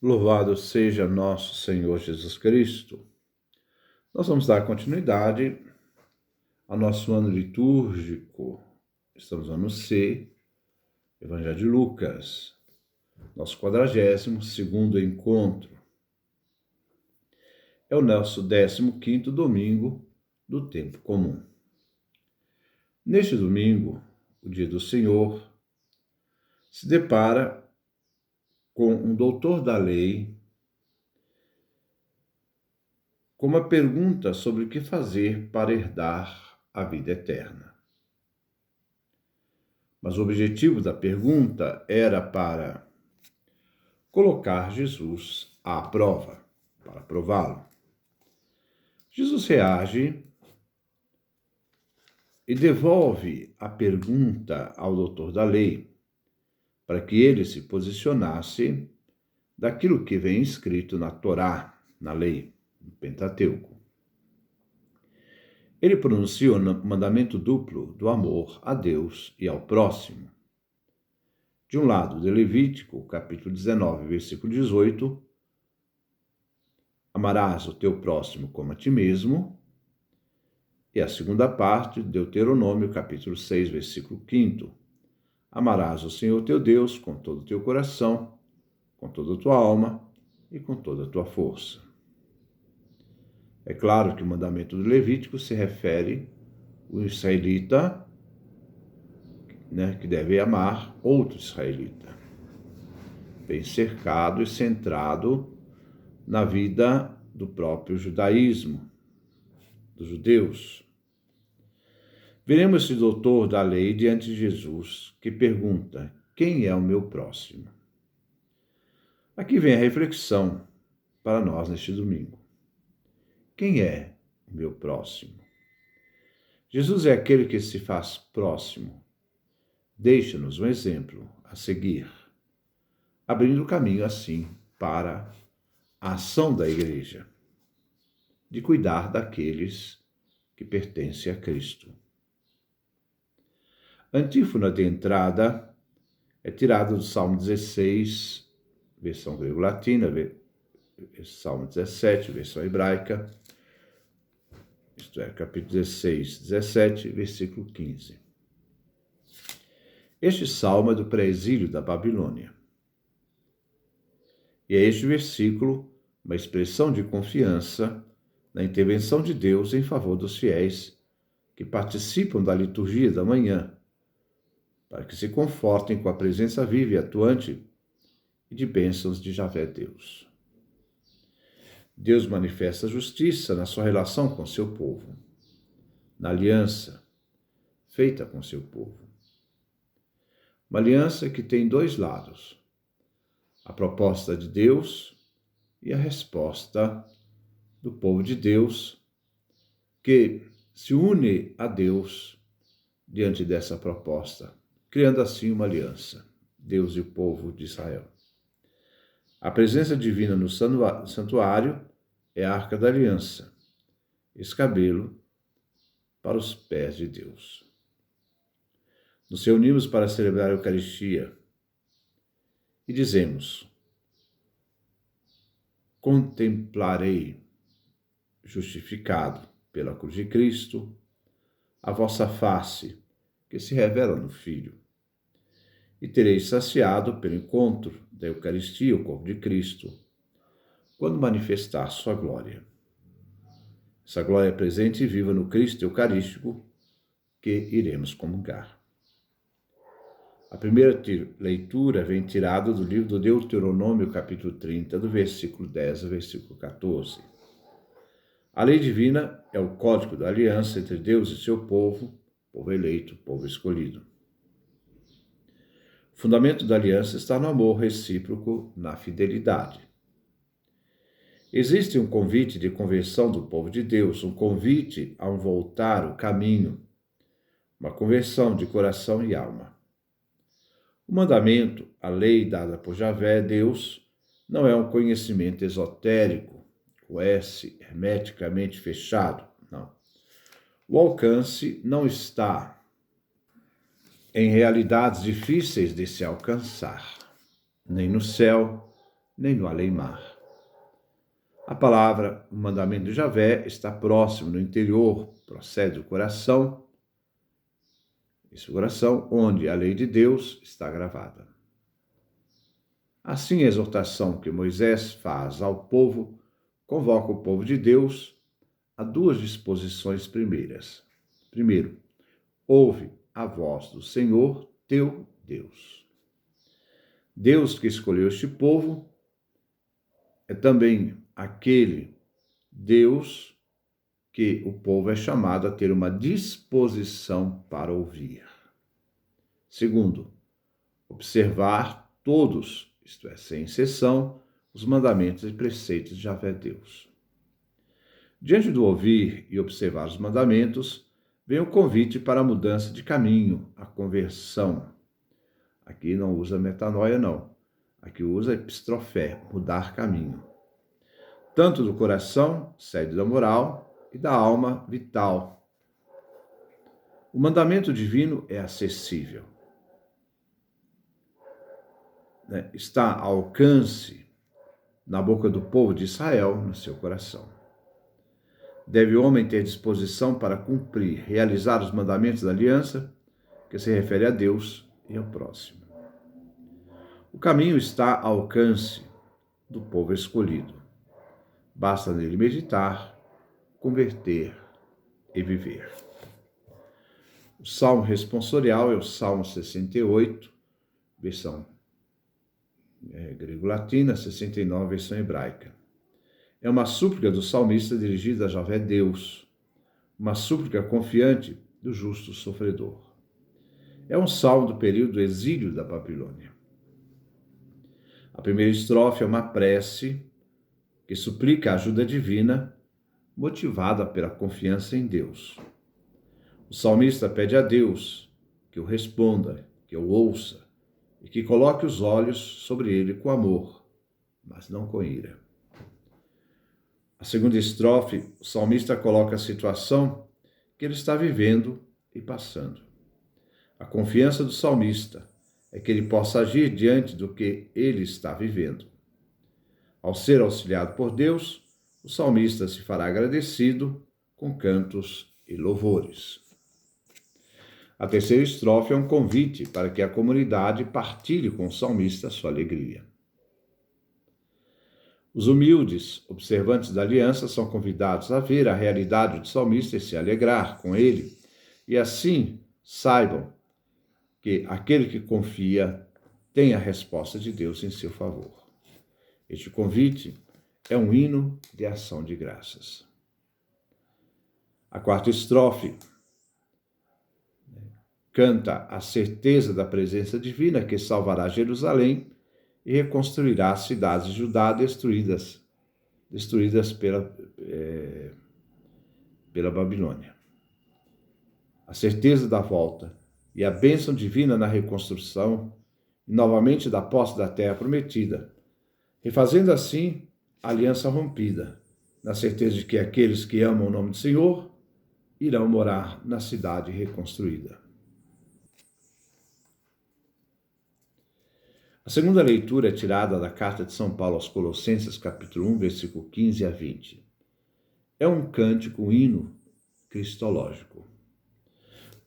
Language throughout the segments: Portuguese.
Louvado seja nosso Senhor Jesus Cristo. Nós vamos dar continuidade ao nosso ano litúrgico. Estamos no ano C, Evangelho de Lucas, nosso 42º encontro. É o nosso 15º domingo do tempo comum. Neste domingo, o dia do Senhor, se depara com um doutor da lei com uma pergunta sobre o que fazer para herdar a vida eterna. Mas o objetivo da pergunta era para colocar Jesus à prova, para prová-lo. Jesus reage e devolve a pergunta ao doutor da lei, para que ele se posicionasse daquilo que vem escrito na Torá, na lei, no Pentateuco. Ele pronuncia o mandamento duplo do amor a Deus e ao próximo. De um lado, de Levítico, capítulo 19, versículo 18, amarás o teu próximo como a ti mesmo, e a segunda parte, Deuteronômio, capítulo 6, versículo 5, amarás o Senhor teu Deus com todo o teu coração, com toda a tua alma e com toda a tua força. É claro que o mandamento do Levítico se refere ao israelita, que deve amar outro israelita, bem cercado e centrado na vida do próprio judaísmo, dos judeus. Veremos esse doutor da lei diante de Jesus, que pergunta: quem é o meu próximo? Aqui vem a reflexão para nós neste domingo. Quem é o meu próximo? Jesus é aquele que se faz próximo. Deixa-nos um exemplo a seguir, abrindo o caminho assim para a ação da igreja, de cuidar daqueles que pertencem a Cristo. A antífona de entrada é tirada do Salmo 16, versão grego-latina, Salmo 17, versão hebraica, isto é, capítulo 16, 17, versículo 15. Este salmo é do pré-exílio da Babilônia. E é este versículo uma expressão de confiança na intervenção de Deus em favor dos fiéis que participam da liturgia da manhã, para que se confortem com a presença viva e atuante e de bênçãos de Javé Deus. Deus manifesta justiça na sua relação com seu povo, na aliança feita com seu povo. Uma aliança que tem dois lados: a proposta de Deus e a resposta do povo de Deus, que se une a Deus diante dessa proposta, criando assim uma aliança, Deus e o povo de Israel. A presença divina no santuário é a arca da aliança, escabelo para os pés de Deus. Nos reunimos para celebrar a Eucaristia e dizemos: contemplarei, justificado pela cruz de Cristo, a vossa face, que se revela no Filho, e terei saciado pelo encontro da Eucaristia, o corpo de Cristo, quando manifestar sua glória. Essa glória é presente e viva no Cristo Eucarístico, que iremos comungar. A primeira leitura vem tirada do livro do Deuteronômio, capítulo 30, do versículo 10 ao versículo 14. A lei divina é o código da aliança entre Deus e seu povo eleito, povo escolhido. O fundamento da aliança está no amor recíproco, na fidelidade. Existe um convite de conversão do povo de Deus, um convite a voltar o caminho, uma conversão de coração e alma. O mandamento, a lei dada por Javé, Deus, não é um conhecimento esotérico, o S hermeticamente fechado, não. O alcance não está em realidades difíceis de se alcançar, nem no céu, nem no além-mar. A palavra, o mandamento de Javé, está próximo, no interior, procede do coração, esse coração onde a lei de Deus está gravada. Assim, a exortação que Moisés faz ao povo convoca o povo de Deus a duas disposições primeiras. Primeiro, ouve a voz do Senhor, teu Deus. Deus que escolheu este povo é também aquele Deus que o povo é chamado a ter uma disposição para ouvir. Segundo, observar todos, isto é, sem exceção, os mandamentos e preceitos de Javé Deus. Diante do ouvir e observar os mandamentos, vem o convite para a mudança de caminho, a conversão. Aqui não usa metanoia, não. Aqui usa epistrofé, mudar caminho. Tanto do coração, sede da moral, e da alma, vital. O mandamento divino é acessível. Está ao alcance na boca do povo de Israel, no seu coração. Deve o homem ter disposição para cumprir, realizar os mandamentos da aliança, que se refere a Deus e ao próximo. O caminho está ao alcance do povo escolhido. Basta nele meditar, converter e viver. O salmo responsorial é o Salmo 68, versão grego-latina, 69, versão hebraica. É uma súplica do salmista dirigida a Javé Deus, uma súplica confiante do justo sofredor. É um salmo do período do exílio da Babilônia. A primeira estrofe é uma prece que suplica a ajuda divina, motivada pela confiança em Deus. O salmista pede a Deus que o responda, que o ouça e que coloque os olhos sobre ele com amor, mas não com ira. A segunda estrofe, o salmista coloca a situação que ele está vivendo e passando. A confiança do salmista é que ele possa agir diante do que ele está vivendo. Ao ser auxiliado por Deus, o salmista se fará agradecido com cantos e louvores. A terceira estrofe é um convite para que a comunidade partilhe com o salmista sua alegria. Os humildes, observantes da aliança, são convidados a ver a realidade do salmista e se alegrar com ele, e assim saibam que aquele que confia tem a resposta de Deus em seu favor. Este convite é um hino de ação de graças. A quarta estrofe canta a certeza da presença divina que salvará Jerusalém e reconstruirá as cidades de Judá destruídas pela Babilônia. A certeza da volta e a bênção divina na reconstrução e novamente da posse da terra prometida, refazendo assim a aliança rompida, na certeza de que aqueles que amam o nome do Senhor irão morar na cidade reconstruída. A segunda leitura é tirada da carta de São Paulo aos Colossenses, capítulo 1, versículo 15 a 20. É um cântico, um hino cristológico.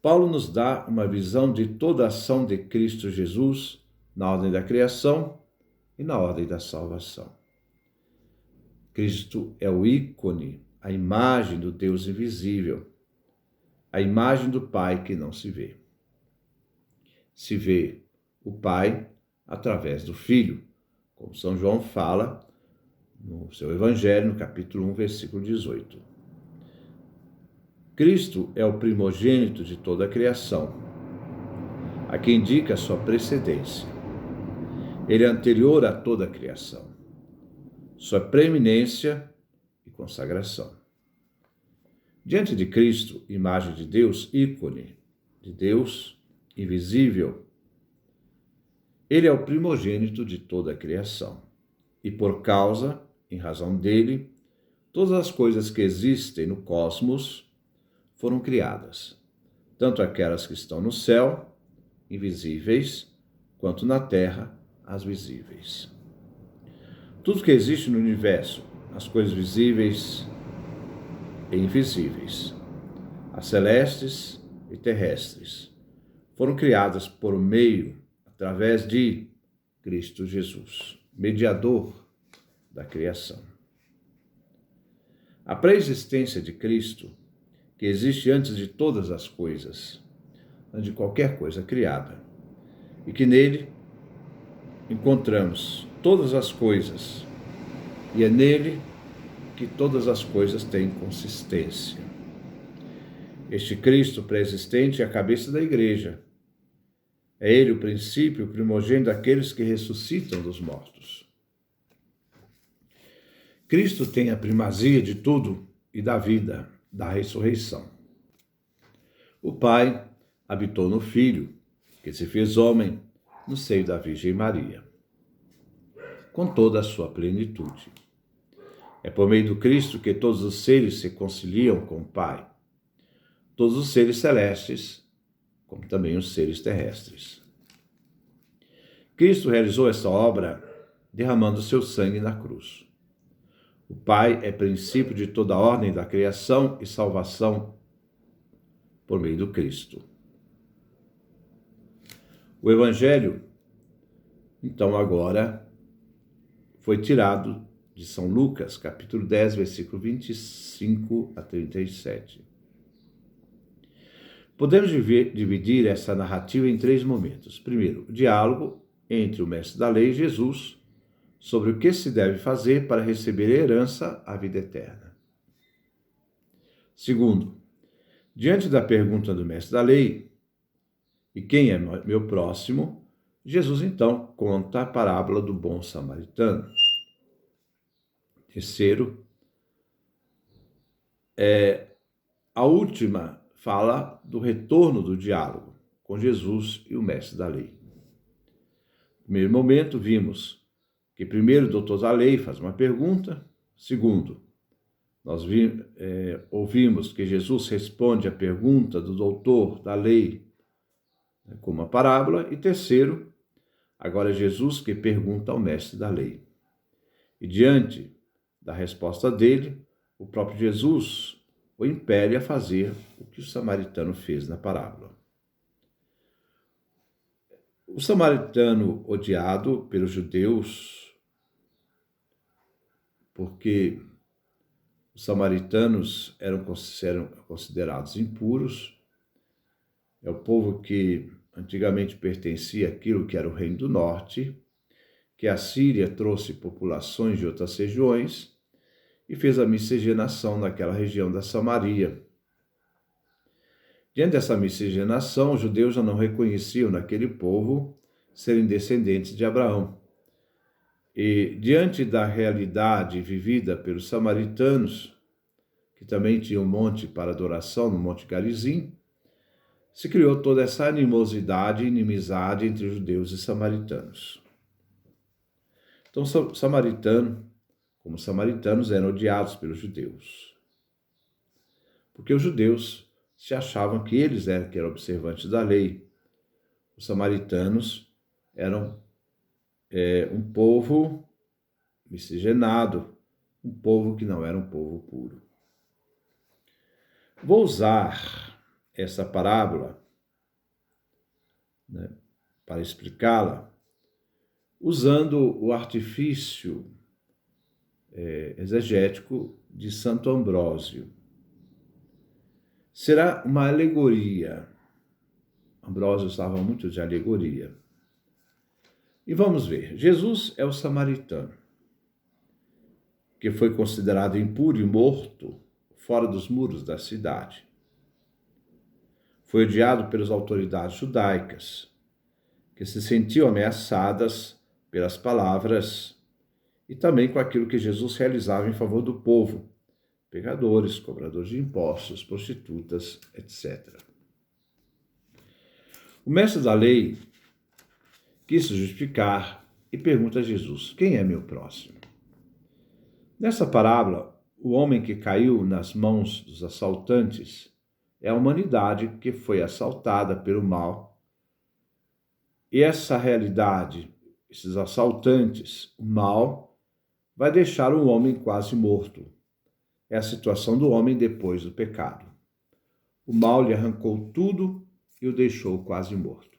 Paulo nos dá uma visão de toda a ação de Cristo Jesus na ordem da criação e na ordem da salvação. Cristo é o ícone, a imagem do Deus invisível, a imagem do Pai que não se vê. Se vê o Pai através do Filho, como São João fala no seu Evangelho, no capítulo 1, versículo 18. Cristo é o primogênito de toda a criação, a que indica a sua precedência. Ele é anterior a toda a criação, sua preeminência e consagração. Diante de Cristo, imagem de Deus, ícone de Deus, invisível, ele é o primogênito de toda a criação. E por causa, em razão dele, todas as coisas que existem no cosmos foram criadas, tanto aquelas que estão no céu, invisíveis, quanto na terra, as visíveis. Tudo que existe no universo, as coisas visíveis e invisíveis, as celestes e terrestres, foram criadas por meio, através de Cristo Jesus, mediador da criação. A pré-existência de Cristo, que existe antes de todas as coisas, antes de qualquer coisa criada, e que nele encontramos todas as coisas, e é nele que todas as coisas têm consistência. Este Cristo pré-existente é a cabeça da igreja. É ele o princípio, o primogênito daqueles que ressuscitam dos mortos. Cristo tem a primazia de tudo e da vida, da ressurreição. O Pai habitou no Filho, que se fez homem no seio da Virgem Maria, com toda a sua plenitude. É por meio do Cristo que todos os seres se conciliam com o Pai, todos os seres celestes, como também os seres terrestres. Cristo realizou essa obra derramando seu sangue na cruz. O Pai é princípio de toda a ordem da criação e salvação por meio do Cristo. O Evangelho, então, agora foi tirado de São Lucas, capítulo 10, versículo 25 a 37. Podemos dividir essa narrativa em 3 momentos. Primeiro, o diálogo entre o mestre da lei, Jesus, sobre o que se deve fazer para receber a herança, a vida eterna. Segundo, diante da pergunta do mestre da lei, e quem é meu próximo, Jesus então conta a parábola do bom samaritano. Terceiro, a última fala do retorno do diálogo com Jesus e o mestre da lei. No primeiro momento, vimos que primeiro o doutor da lei faz uma pergunta. Segundo, nós ouvimos que Jesus responde à pergunta do doutor da lei com uma parábola. E terceiro, agora é Jesus que pergunta ao mestre da lei. E diante da resposta dele, o próprio Jesus o impele a fazer o que o samaritano fez na parábola. O samaritano odiado pelos judeus, porque os samaritanos eram considerados impuros, é o povo que antigamente pertencia àquilo que era o Reino do Norte, que a Síria trouxe populações de outras regiões e fez a miscigenação naquela região da Samaria. Diante dessa miscigenação, os judeus já não reconheciam naquele povo serem descendentes de Abraão. E diante da realidade vivida pelos samaritanos, que também tinham um monte para adoração, no Monte Garizim, se criou toda essa animosidade e inimizade entre judeus e samaritanos. Então, como samaritanos, eram odiados pelos judeus, porque os judeus se achavam que eles eram observantes da lei. Os samaritanos eram um povo miscigenado, um povo que não era um povo puro. Vou usar essa parábola, para explicá-la, usando o artifício exegético de Santo Ambrósio. Será uma alegoria. Ambrósio usava muito de alegoria. E vamos ver. Jesus é o samaritano, que foi considerado impuro e morto fora dos muros da cidade. Foi odiado pelas autoridades judaicas, que se sentiam ameaçadas pelas palavras e também com aquilo que Jesus realizava em favor do povo, pecadores, cobradores de impostos, prostitutas, etc. O mestre da lei quis se justificar e pergunta a Jesus: quem é meu próximo? Nessa parábola, o homem que caiu nas mãos dos assaltantes é a humanidade que foi assaltada pelo mal. E essa realidade, esses assaltantes, o mal, vai deixar um homem quase morto. É a situação do homem depois do pecado. O mal lhe arrancou tudo e o deixou quase morto.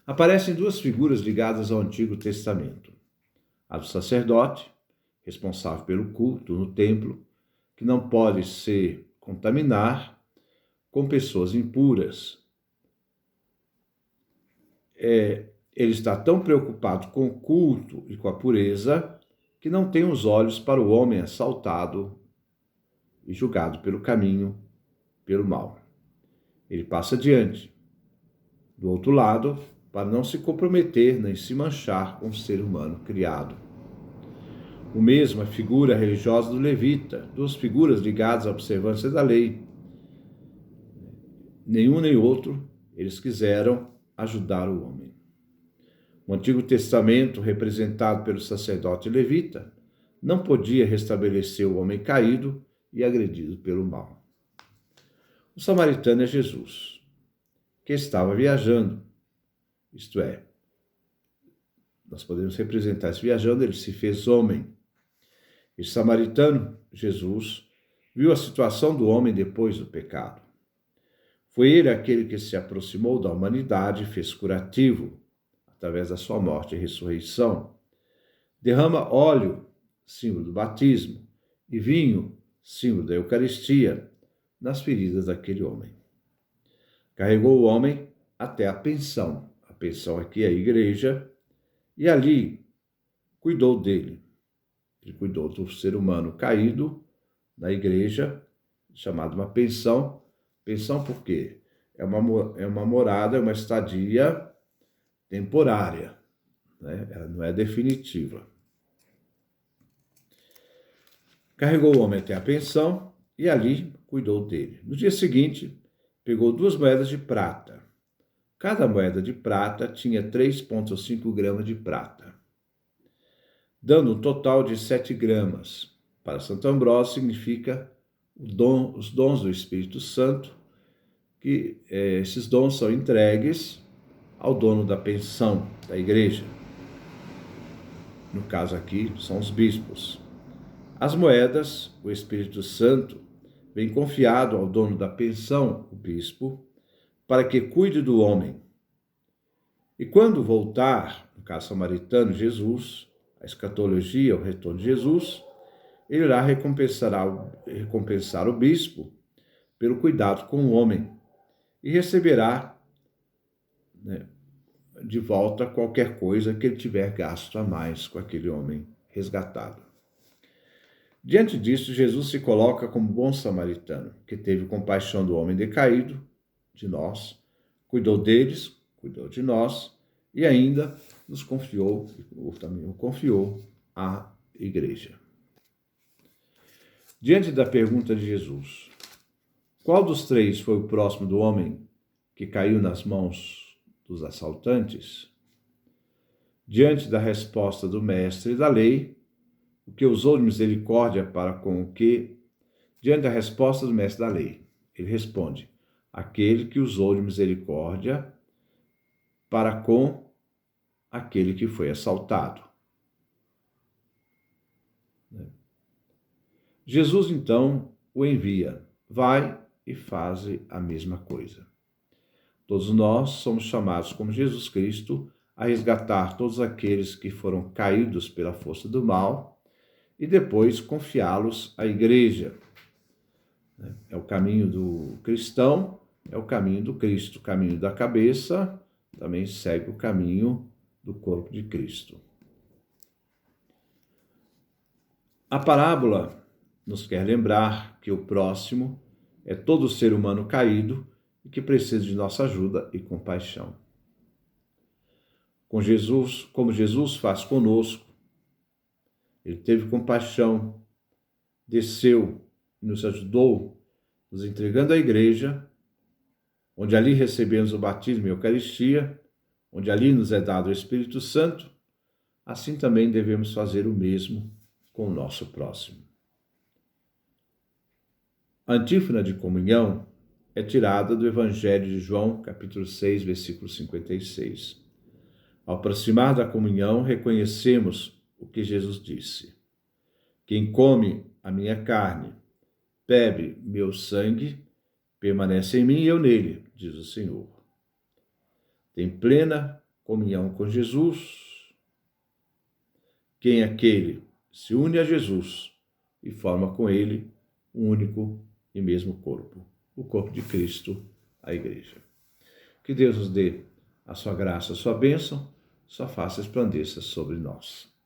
Aparecem duas figuras ligadas ao Antigo Testamento. A do sacerdote, responsável pelo culto no templo, que não pode se contaminar com pessoas impuras. Ele está tão preocupado com o culto e com a pureza que não tem os olhos para o homem assaltado e julgado pelo caminho, pelo mal. Ele passa adiante, do outro lado, para não se comprometer nem se manchar com o ser humano criado. O mesmo a figura religiosa do levita, duas figuras ligadas à observância da lei. Nenhum nem outro, eles quiseram ajudar o homem. O Antigo Testamento, representado pelo sacerdote levita, não podia restabelecer o homem caído e agredido pelo mal. O samaritano é Jesus, que estava viajando, isto é, nós podemos representar esse viajando, ele se fez homem. Esse samaritano, Jesus, viu a situação do homem depois do pecado. Foi ele aquele que se aproximou da humanidade e fez curativo, através da sua morte e ressurreição. Derrama óleo, símbolo do batismo, e vinho, símbolo da Eucaristia, nas feridas daquele homem. Carregou o homem até a pensão. A pensão aqui é a igreja, e ali cuidou dele. Ele cuidou do ser humano caído na igreja, chamado uma pensão. Pensão por quê? É uma morada, é uma estadia temporária, né? Ela não é definitiva. Carregou o homem até a pensão e ali cuidou dele. No dia seguinte, pegou 2 moedas de prata. Cada moeda de prata tinha 3,5 gramas de prata, dando um total de 7 gramas. Para Santo Ambrósio significa os dons do Espírito Santo, que esses dons são entregues ao dono da pensão da igreja. No caso aqui, são os bispos. As moedas, o Espírito Santo, vem confiado ao dono da pensão, o bispo, para que cuide do homem. E quando voltar, no caso samaritano, Jesus, a escatologia, o retorno de Jesus, ele irá recompensar o bispo pelo cuidado com o homem e receberá, né, de volta qualquer coisa que ele tiver gasto a mais com aquele homem resgatado. Diante disso, Jesus se coloca como bom samaritano, que teve compaixão do homem decaído, de nós, cuidou deles, cuidou de nós e ainda nos confiou, ou também o confiou, à igreja. Diante da pergunta de Jesus, qual dos 3 foi o próximo do homem que caiu nas mãos dos assaltantes? Diante da resposta do mestre da lei, o que usou de misericórdia para com o que? Diante da resposta do mestre da lei, ele responde, aquele que usou de misericórdia para com aquele que foi assaltado. Jesus, então, o envia, vai e faze a mesma coisa. Todos nós somos chamados, como Jesus Cristo, a resgatar todos aqueles que foram caídos pela força do mal e depois confiá-los à igreja. É o caminho do cristão, é o caminho do Cristo. O caminho da cabeça também segue o caminho do corpo de Cristo. A parábola nos quer lembrar que o próximo é todo ser humano caído e que precisa de nossa ajuda e compaixão. Com Jesus, como Jesus faz conosco, ele teve compaixão, desceu, nos ajudou, nos entregando à igreja, onde ali recebemos o batismo e a Eucaristia, onde ali nos é dado o Espírito Santo, assim também devemos fazer o mesmo com o nosso próximo. A antífona de comunhão é tirada do Evangelho de João, capítulo 6, versículo 56. Ao aproximar da comunhão, reconhecemos o que Jesus disse: quem come a minha carne, bebe meu sangue, permanece em mim e eu nele, diz o Senhor. Tem plena comunhão com Jesus quem aquele se une a Jesus e forma com ele um único e mesmo corpo, o corpo de Cristo, a Igreja. Que Deus nos dê a sua graça, a sua bênção, sua face resplandeça sobre nós.